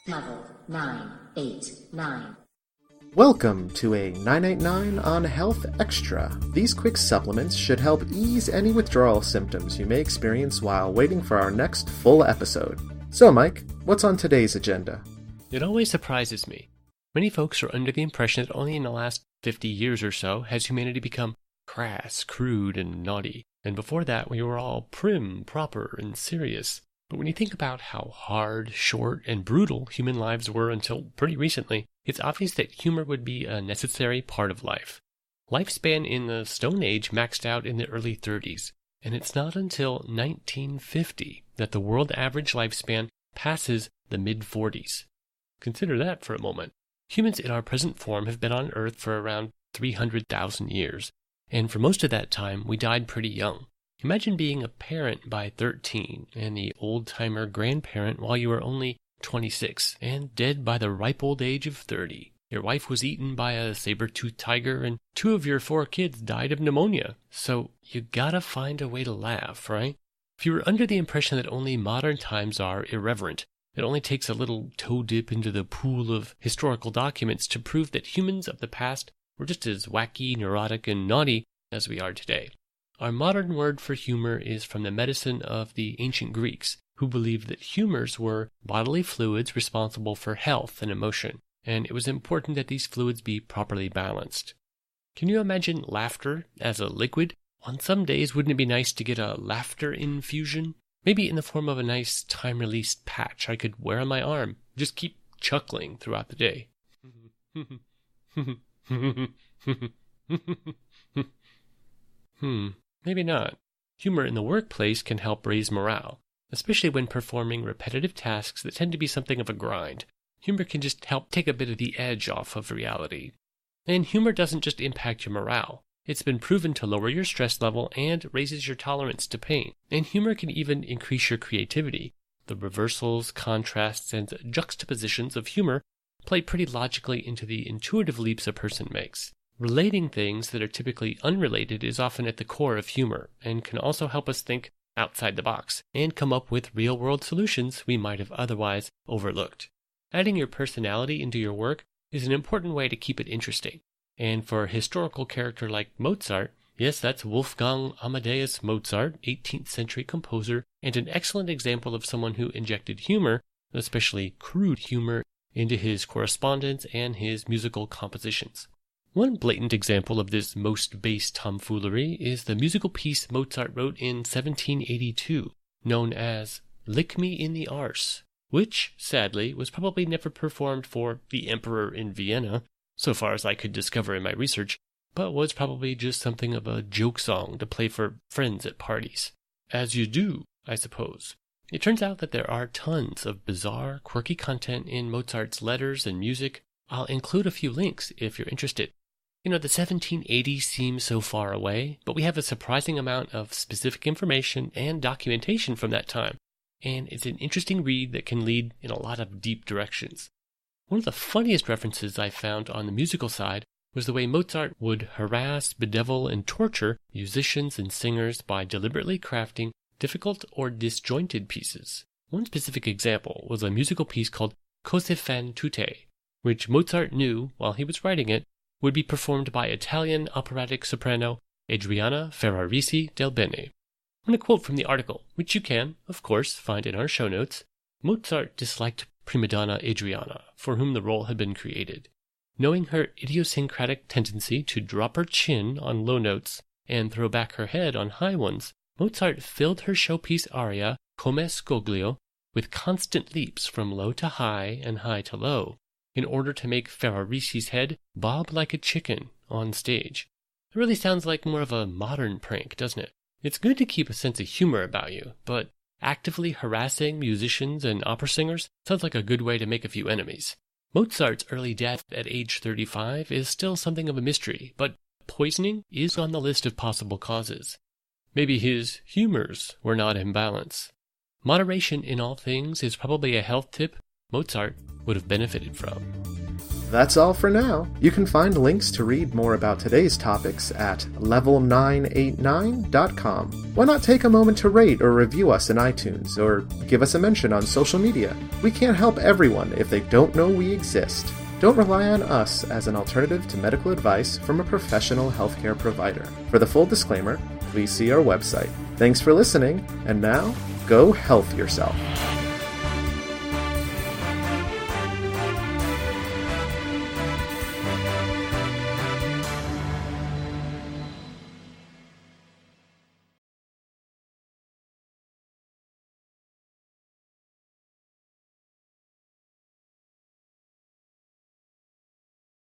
Level 989. Welcome to a 989 on Health Extra. These quick supplements should help ease any withdrawal symptoms you may experience while waiting for our next full episode. So, Mike, what's on today's agenda? It always surprises me. Many folks are under the impression that only in the last 50 years or so has humanity become crass, crude, and naughty. And before that, we were all prim, proper, and serious. But when you think about how hard, short, and brutal human lives were until pretty recently, it's obvious that humor would be a necessary part of life. Lifespan in the Stone Age maxed out in the early 30s, and it's not until 1950 that the world average lifespan passes the mid-40s. Consider that for a moment. Humans in our present form have been on Earth for around 300,000 years, and for most of that time we died pretty young. Imagine being a parent by 13 and the old-timer grandparent while you were only 26 and dead by the ripe old age of 30. Your wife was eaten by a saber-toothed tiger and 2 of your 4 kids died of pneumonia. So you gotta find a way to laugh, right? If you were under the impression that only modern times are irreverent, it only takes a little toe dip into the pool of historical documents to prove that humans of the past were just as wacky, neurotic, and naughty as we are today. Our modern word for humor is from the medicine of the ancient Greeks, who believed that humours were bodily fluids responsible for health and emotion, and it was important that these fluids be properly balanced. Can you imagine laughter as a liquid? On some days, wouldn't it be nice to get a laughter infusion? Maybe in the form of a nice time-released patch I could wear on my arm. Just keep chuckling throughout the day. Maybe not. Humor in the workplace can help raise morale, especially when performing repetitive tasks that tend to be something of a grind. Humor can just help take a bit of the edge off of reality. And humor doesn't just impact your morale. It's been proven to lower your stress level and raises your tolerance to pain. And humor can even increase your creativity. The reversals, contrasts, and juxtapositions of humor play pretty logically into the intuitive leaps a person makes. Relating things that are typically unrelated is often at the core of humor, and can also help us think outside the box, and come up with real-world solutions we might have otherwise overlooked. Adding your personality into your work is an important way to keep it interesting. And for a historical character like Mozart, yes, that's Wolfgang Amadeus Mozart, 18th century composer, and an excellent example of someone who injected humor, especially crude humor, into his correspondence and his musical compositions. One blatant example of this most base tomfoolery is the musical piece Mozart wrote in 1782, known as Lick Me in the Arse, which, sadly, was probably never performed for the Emperor in Vienna, so far as I could discover in my research, but was probably just something of a joke song to play for friends at parties. As you do, I suppose. It turns out that there are tons of bizarre, quirky content in Mozart's letters and music. I'll include a few links if you're interested. You know, the 1780s seems so far away, but we have a surprising amount of specific information and documentation from that time, and it's an interesting read that can lead in a lot of deep directions. One of the funniest references I found on the musical side was the way Mozart would harass, bedevil, and torture musicians and singers by deliberately crafting difficult or disjointed pieces. One specific example was a musical piece called Cose fan tutte, which Mozart knew, while he was writing it, would be performed by Italian operatic soprano Adriana Ferrarisi del Bene. I'm going to quote from the article, which you can, of course, find in our show notes. Mozart disliked prima donna Adriana, for whom the role had been created. Knowing her idiosyncratic tendency to drop her chin on low notes and throw back her head on high ones, Mozart filled her showpiece aria, Come Scoglio, with constant leaps from low to high and high to low, in order to make Ferrarisi's head bob like a chicken on stage. It really sounds like more of a modern prank, doesn't it? It's good to keep a sense of humor about you, but actively harassing musicians and opera singers sounds like a good way to make a few enemies. Mozart's early death at age 35 is still something of a mystery, but poisoning is on the list of possible causes. Maybe his humours were not in balance. Moderation in all things is probably a health tip Mozart would have benefited from. That's all for now. You can find links to read more about today's topics at level989.com. Why not take a moment to rate or review us in iTunes, or give us a mention on social media? We can't help everyone if they don't know we exist. Don't rely on us as an alternative to medical advice from a professional healthcare provider. For the full disclaimer, please see our website. Thanks for listening, and now, go health yourself.